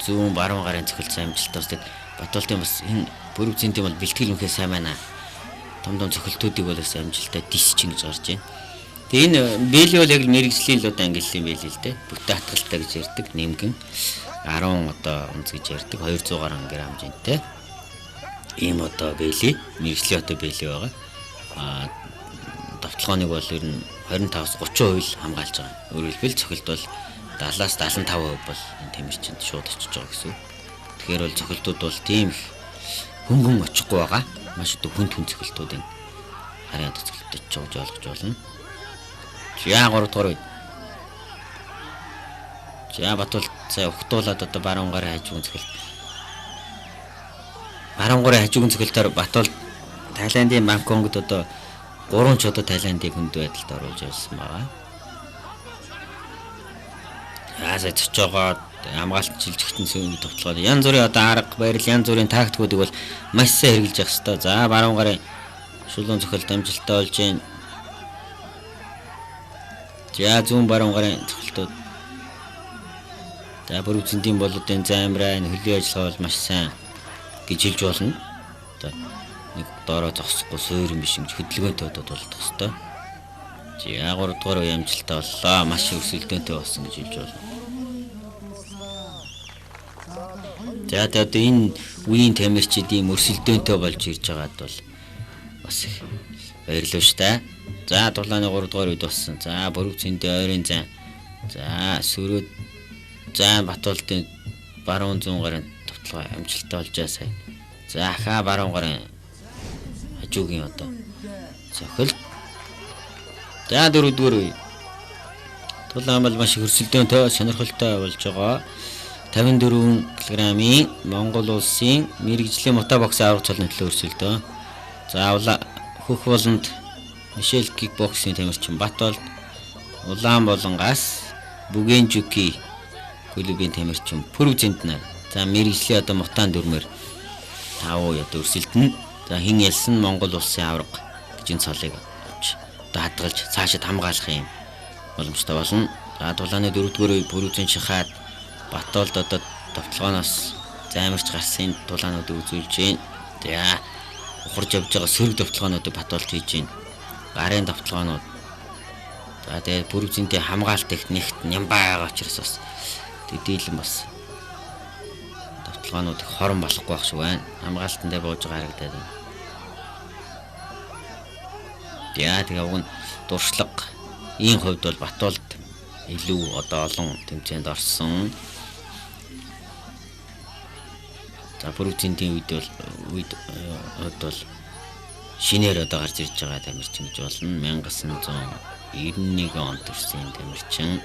зүүн баруун гарын цохилтын амжилтаас тэгээд Батуултын бас энэ бүрэг зүйнтэй бол бэлтгэл үнэхээр сайн байна. Том цохилтуудыг бол бас амжилттай дисчин гэж гарч байна. Тэгээ энэ бэли бол яг л мэрэгжлийн л одоо ангиллын бэли л дээ. Бүтэн хатгалтай гэж ярьдаг, нэмгэн 10 одоо унц гэж ярьдаг 200 гаруй грамм хэмжээтэй. Ийм одоо бэли, мэрэгжлийн одоо бэли байгаа. Давталгааныг бол ер нь 25-аас 30% хамгаалж байгаа. Өөрөөр хэлбэл цохилт бол 70-аас 75% бол энэ тамирчинд шууд очиж байгаа гэсэн. Тэгэхээр бол цохилтууд бол тийм их хөнгөн очихгүй байгаа. Маш их хүн цохилтууд энэ харьяа цохилт очиж байгаа ойлгож болно. За 3 дугаар үед. За Батул цаа ухтуулаад одоо баруун гарын хажуугийн цохилт. Баруун гарын хажуугийн цохилтоор Батул Тайландын Бангкокд одоо 3 ч одоо Тайландыг хүнд байдалд оруулж явсан байгаа. Яасаа цочоогоо хамгаалт шилжигтэн сүүний тогтолгоод янз бүрийн одоо арга барил янз бүрийн тактикуудыг бол маш сайн хэрэгжилж явах хэрэгтэй. За баруун гарын шулуун цохилт амжилттай болж байна. За зүүн баруун гарын цохилтууд. За бүрэг зүйн болоод энэ займраа хөлийн ажиллагаа бол маш сайн гэж хэлж болно. Одоо нэг доороо зогсохгүй суур юм биш ингэж хөдөлгөөнтэй бодоод болдог хэвээр. За 3 дугаар үе амжилттай боллоо. Маш өрсөлдөөнтэй болсон гэж хэлж болно. За одоо энэ үеийн тамирчид ийм өрсөлдөөнтэй болж ирж байгаад бол бас их баярлалаа шүү дээ. За дулааны 3 дугаар үед болсон. За бүрэг зүйндээ ойрын зайн. За сөрөөд за Батуултын баруун зүүн гарын товтлогоо амжилттай болжээ сая. За хаа баруун гарын хажуугийн одоо цохилт. За 4 дугаар үе. Дулаан бол маш өрсөлдөөнтэй сонирхолтой болж байгаа. 54 кг-ийн Монгол улсын мэрэгжлийн мотобоксын аврах цолны төлөө өрсөлдөө. За хөх болонд Мишель кикбоксийн тамирчин Батул Улаанболонгаас Бүгенжүки клубын тамирчин Пүрв Зинтнаар. За мэрэгжлийн одоо мутаан дөрмөр 5 одоо өрсөлдөн. За хин ялсан Монгол улсын аврах гэж энэ цолыг одоо хадгалж цаашид хамгаалах юм боломжтой болно. За дулааны 4 дугаар үе Пүрв Зин шахаад Батуулд одоо товтлогооноос займарч гарсан дулаануудыг үзүүлж байна. За ухарж явж байгаа сөрөг товтлогоонуудыг Батуулд хийж байна. Гарын товтлогоонууд. За тэгээд бүрэг зүйнтэй хамгаалт техникт нямбаа байгаа учраас бас дийлэн бас товтлогоонууд хорон болохгүй байх шиг байна. Хамгаалтандаа бууж байгаа харагдаад байна. Тэгээ уг нь дуршлаг ийм хувьд бол Батуулд илүү одоо олон тэмцээнд орсон. За бүрэг зүйнийн үед бол шинээр одоо гарч ирж байгаа тамирчин гэж болно. 1991 онд төрсэн тамирчин.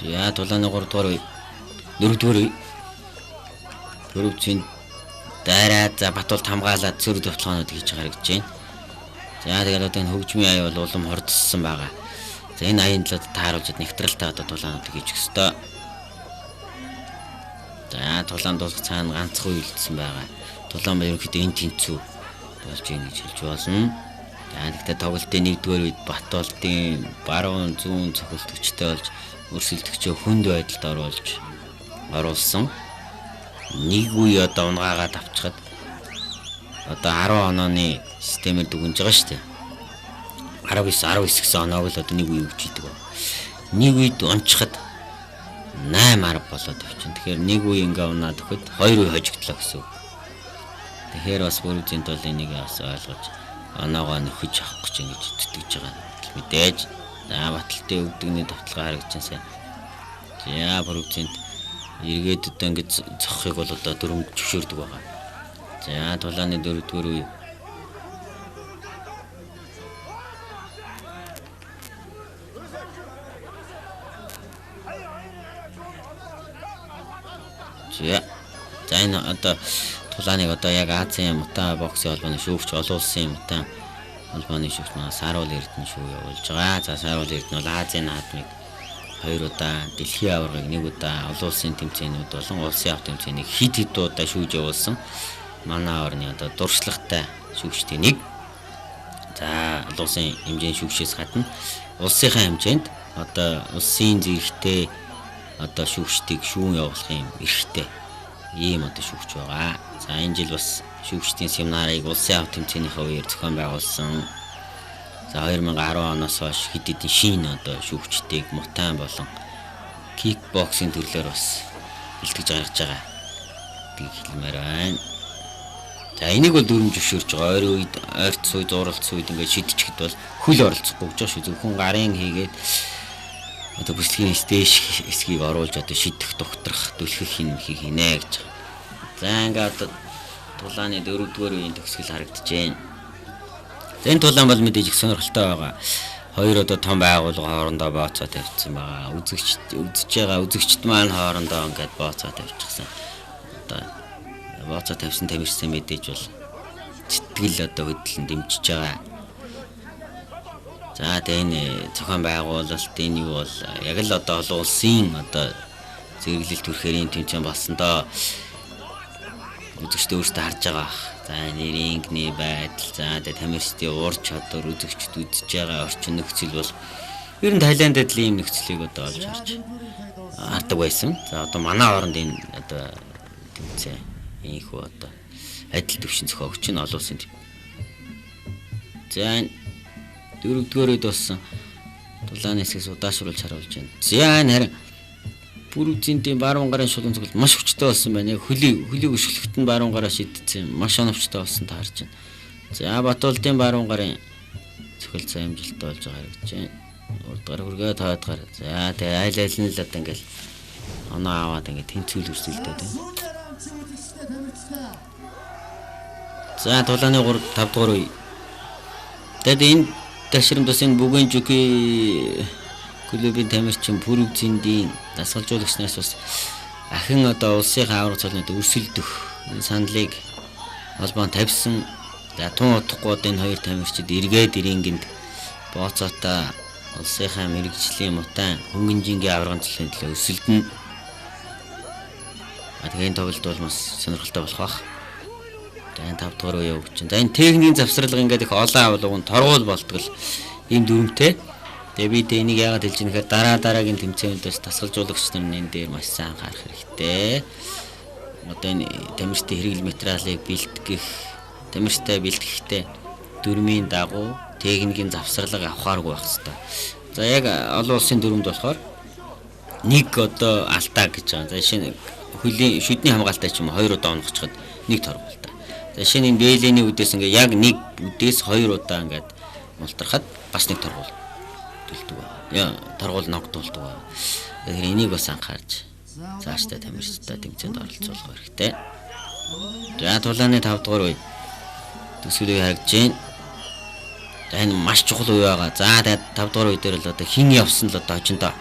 За дулааны 3 дугаар үе 4 дугаар үе бүрэг зүйн дайраад за Батуулд хамгаалаад цөрөг товтлогоонууд хийж гаргаж байна. За тэгээд одоо энэ хөгжмийн аяа бол улам хордсон байгаа. За энэ аяын талаар тааруулж нэвтрэлтэй одоо дулаануудыг хийж өгөх ёстой. За дулаан дуусах цаана ганцхан үйлдэлсэн байгаа. Дулаан ерөнхийдөө энэ тэнцүү болж ийн гэж хэлж болно. За нэгдээ тоглолтын 1-р үед Батуулдын баруун зүүн цохилтөгчтэй болж өрсөлдөгчөө хүнд байдалд оруулсан. Нэг үе одоо унгаагаад авчихад одоо 10 онооны системээр дүгнж байгаа шүү дээ. 19 гэсэн оноог л одоо нэг үе өгч идэг. Нэг үед унчхад 8 10 болоод авчин. Тэгэхээр нэг үе ингээ унаад өгөхөд 2 үе хожигдлоо гэсэн. Тэгэхээр бас бүрэг зүйнт бол энийг бас ойлгож оноогоо нөхөж авах гэж ингэж итгэж байгаа. Мэдээж Баталтын өвдөгний товтлогоо харагдчихсан. За бүрэг зүйнт эргээд одоо ингэж зохихыг бол одоо дөрөв зөвшөөрдөг байгаа. За дулааны 4 дугаар үе. За энэ одоо дулааныг одоо яг Азийн мута боксын холбооны шүүгч олон улсын мута холбооны шүүгч Саруул Эрдэнэ шүү явуулж байгаа. За Саруул Эрдэнэ бол Азийн наадмыг 2 удаа, дэлхийн аваргыг 1 удаа, олон улсын тэмцээнүүд болон улсын авто тэмцээнийг хэд удаа шүүж явуулсан. Манай орны одоо дуршлагтай шүүгчдийн нэг. За улсын хэмжээний шүүгчээс гадна улсынхаа хэмжээнд одоо улсын зэрэгтэй одоо шүүгчдийг шүүн явуулах юм эрхтэй ийм одоо шүүгч байгаа. За энэ жил бас шүүгчдийн семинарыг улсын авто тэмцээнийхээ үеэр зохион байгуулсан. За 2010 оноос хойш хэд хэдэн шинэ одоо шүүгчдийг мутан болон кикбоксинг төрлөөр бас бэлтгэж гаргаж байгаа. Тийг хэлмээр байна. За энийг бол дүрм зөвшөөрж байгаа. Ойрын үед ойрт суй зуралт суйд ингээд шидчихэд бол хөл оролцохгүй гэж шүү. Зөвхөн гарын хийгээд одоо бүслэгийн стэйш эсгийг оруулж одоо шидэх, докторх, дүлхэх хийнэ гэж байгаа. За ингээд одоо тулааны 4-р үеийн төгсгөл харагдаж байна. За энэ тулаан бол мэдээж их сонирхолтой байгаа. Хоёр одоо том байгууллага хоорондоо бооцоо тавьчихсан байгаа. Үзэж байгаа үзэгчд маань хоорондоо ингээд бооцоо тавьчихсан. Одоо бооцоо тавьсан тамирчсан мэдээж бол сэтгэл одоо хөдлөн дэмжиж байгаа. За тэгээ энэ зохион байгуулалт энэ юу бол яг л одоо олон улсын одоо зэрэглэлт төрхээрийн тэмцээн болсондоо үзэгчд өөрсдөө харж байгаа. За нэрийнхний байдал, за тэгээ тамирчдын ур чадвар, үзэгчд үзэж байгаа орчин нөхцөл бол ер нь Тайландд л ийм нөхцөлийг одоо олж харж хардаг байсан. За одоо манай хооронд энэ одоо тэмцээн ийхүү одоо адил төвшин зохиогч нь олон улсын. За 4-р үед болсон тулааны хэсгээс удаашруулж харуулж байна. За энэ харин бүр үзэнтийн баруун гарын шулуун цогт маш хүчтэй болсон байна. Яг хөлийг өшгөлөхт нь баруун гараа шидсэн. Маш оновчтой болсон та харж байна. За Батуулдын баруун гарын цохил сайн амжилттай болж байгаа гэж байна. Урдгаар хүргээ таад гар. За тэгээ айл нь л одоо ингээл оноо аваад ингээд тэнцүүл өрсөлдөд байна. За тулааны 3-5 үе. Тэгэд энэ ташрамдас энэ бүгийн жүки клубын тамирчин Пүрэг Зиндийн дасгалжуулагчнаас бас ахин одоо улсын авраг цолнод өрсөлдөх саналыг холбоон тавьсан. За тун утгагүй энэ хоёр тамирчид эргээд ирингэнд бооцоотой улсынхаа мэрэгжлийн мутан хөнгөнжингийн аврагын цолны төлөө өрсөлдөнө. Тэгээд энэ тоглолт бол маш сонирхолтой болох бах. За 5-р үе өгч чинь. За энэ техникийн завсралга ингээд их олон авлагын торгуул болтгол ийм дүрмтэй. Тэгээ бид энийг яагаад хэлж байгаа гэхээр дараагийн тэмцээнүүдээс тасгалжуулагч нар энэ дээр маш сайн анхаарах хэрэгтэй. Одоо энэ тамирчдын хэрэгэл материалыг бэлтгэх, тамирчтай бэлтгэхдээ дүрмийн дагуу техникийн завсралга авахааргүй байх хэрэгтэй. За яг олон улсын дүрмд болохоор нэг одоо алдаа гэж байгаа. За шинэ хөлийн шүдний хамгаалтай ч юм уу 2 удаа онгоцоход нэг торгуултаа. За шинэ энэ бэлэний үдээс ингээ яг нэг үдээс 2 удаа ингээд мултрахад бас нэг торгуул төлдөг. Яа торгуул ногдуулдаг. Тэгэхээр энийг бас анхаарч цаашдаа тамирчтай тэмцээнд оролцуулах хэрэгтэй. За тулааны 5-р үе төсвөлийг харагдж байна. За энэ маш чухал үе байгаа. За тэгээд 5-р үе дээр л одоо хин явсан л одоо хожиндоо.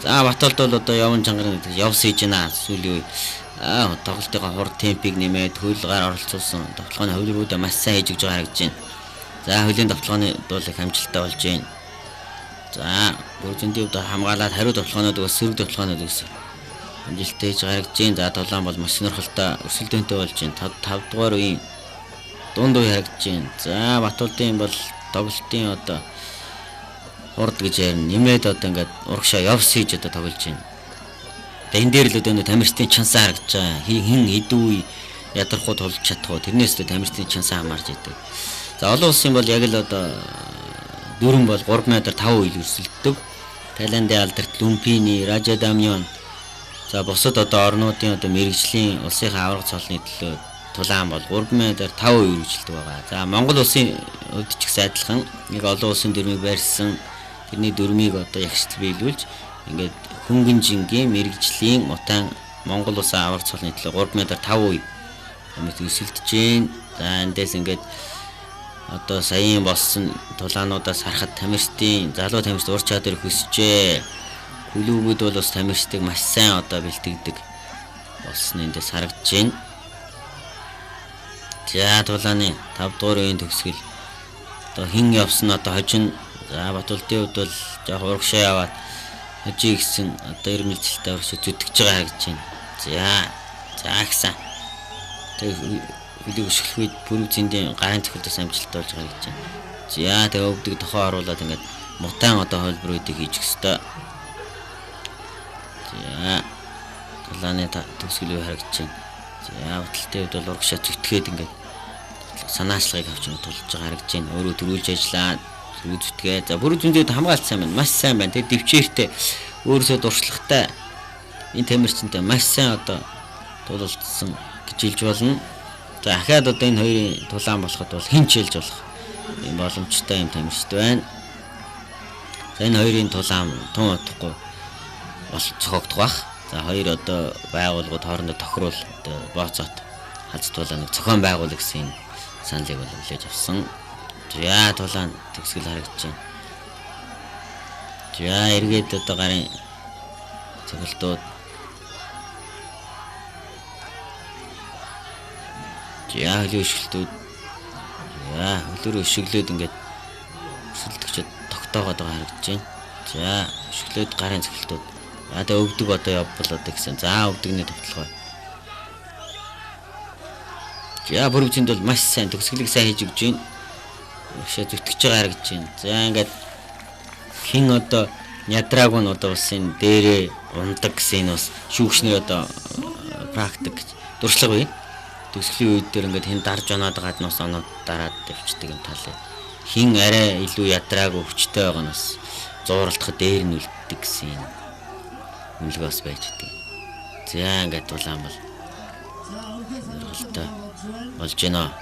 За Батуулд бол одоо явн чангарын явс хийж байна. Сүүлийн үе тоглолтын хур темпийг нэмээд хөлгаар оролцуулсан. Тоглооны хөвлөрүүдээ маш сайн хийж өгж байгаа харагдж байна. За хөлийн тоглооны бол их амжилттай болж байна. За бүрзэндийн хувьд хамгаалаад хариу тоглоонууд бас сөрөг тоглоонууд гэсэн амжилттай хийж гаргаж байна. За тулаан бол маш сонирхолтой өрсөлдөөнтэй болж байна. 5-р үеийн дунд үе харагдж байна. За Батуулдын бол тоглолтын одоо урд гэж ярина. Нэмээд одоо ингээд урагшаа явс хийж одоо тоглож байна. Тэгээ энэ дээр л одоо тамирчдын чансаа харагдж байгаа. Хин хэдүү ядархуу тулж чадах уу? Тэрнээс л тамирчдын чансаа хамаарч идэг. За олон улсын бол яг л одоо дүрм бол 3 м 5 үйл өрсөлддөг. Тайландын алдарт Люмпини, Ражадамнён. За бусад одоо орнуудын одоо мэрэгжлийн улсынхаа авраг цолны төлөө тулаан бол 3 м 5 үйл үржилдэг байгаа. За Монгол улсын хувьд ч гэсэн адилхан нэг олон улсын дүрмийг барьсан. Тэрний дүрмийг одоо ягштал биелүүлж ингээд хөнгөнжингийн мэрэгжлийн мутан Монгол улсын авраг цолны төлөө 3 м 5 үйл өрсөлдөж байна. За эндээс ингээд одоо саяын болсон тулаануудаас харахад тамирчдын залуу тамирчид ур чадвар хөсжээ. Клубүүд бол бас тамирчдыг маш сайн одоо бэлтгэдэг болсон эндээс харагдж байна. За тулааны 5-р үеийн төгсгөл одоо хин явсан одоо хожин. За Батуулдын хувьд бол яг урагшаа яваад хожиг гисэн одоо ирмэлзэлтэй урагшаа зүтгэж байгаа харагдж байна. За гисэн. Тэг хөлийг өшгөх үед Пүрэг Зиндийн гарын цохилтос амжилттай болж байгаа гэж байна. За тэгээ өвдөг тохоо оруулаад ингээд мутаан одоо хөлбөр үдийг хийж өстой. За тулааны төгсгөл үе харагдаж байна. За худалдааны үед бол урагшаа зүтгээд ингээд санаачлагыг авч тулж байгаа харагдаж байна. Өөрөө төрүүлж ажиллаа. Зүтгээ. За бүр зүйнтэй хамгаалт сайн байна. Маш сайн байна. Тэгээ дэвчээртэй өөрөөсөө дуршлагатай энэ тамирчинтай маш сайн одоо тулалдсан гэж хэлж болно. За ахаад одоо энэ хоёрын тулаан болоход бол хин ч хэлж болох юм боломжтой юм тамирчтай байна. За энэ хоёрын тулаан тун утахгүй бол цохогдох бах. За хоёр одоо байгууллагууд хоорондоо тохируул одоо бооцоот халдтуулаа нэг зохион байгуулах гэсэн саналыг бол хүлээж авсан. За тулаан төгсгөл харагдаж байна. За эргээд одоо гарын цохилтууд. За хөлөө өшгөлтүүд. За хөлөөрөө өшөглөөд ингээд өсөлтөгчөд тогтоогоод байгаа харагдаж байна. За өшөглөөд гарын цохилтууд. За тэгээ өвдөг одоо явбал одоо гэсэн. За өвдөгний товтлогоо. За бүрвчэнд бол маш сайн төгсгөлийг сайн хийж өгч байна. Өшөө зүтгэж байгаа харагдаж байна. За ингээд хин одоо ядрааг нь одоо бас энэ дээрээ ундаг гэсэн бас шүүгчнэр одоо практик дуршлага бий. Төгсгөлийн үед дээр ингээд хин дарж оноод байгаад нас оноод дараад явцдаг юм талаа. Хин арай илүү ядрааг өвчтэй байгаа нь бас зууралтахад дээр нь үлддэг гэсэн юм. Үнэлгээ бас байж байгаа. За ингээд тулаан бол хөлтэй болж байна.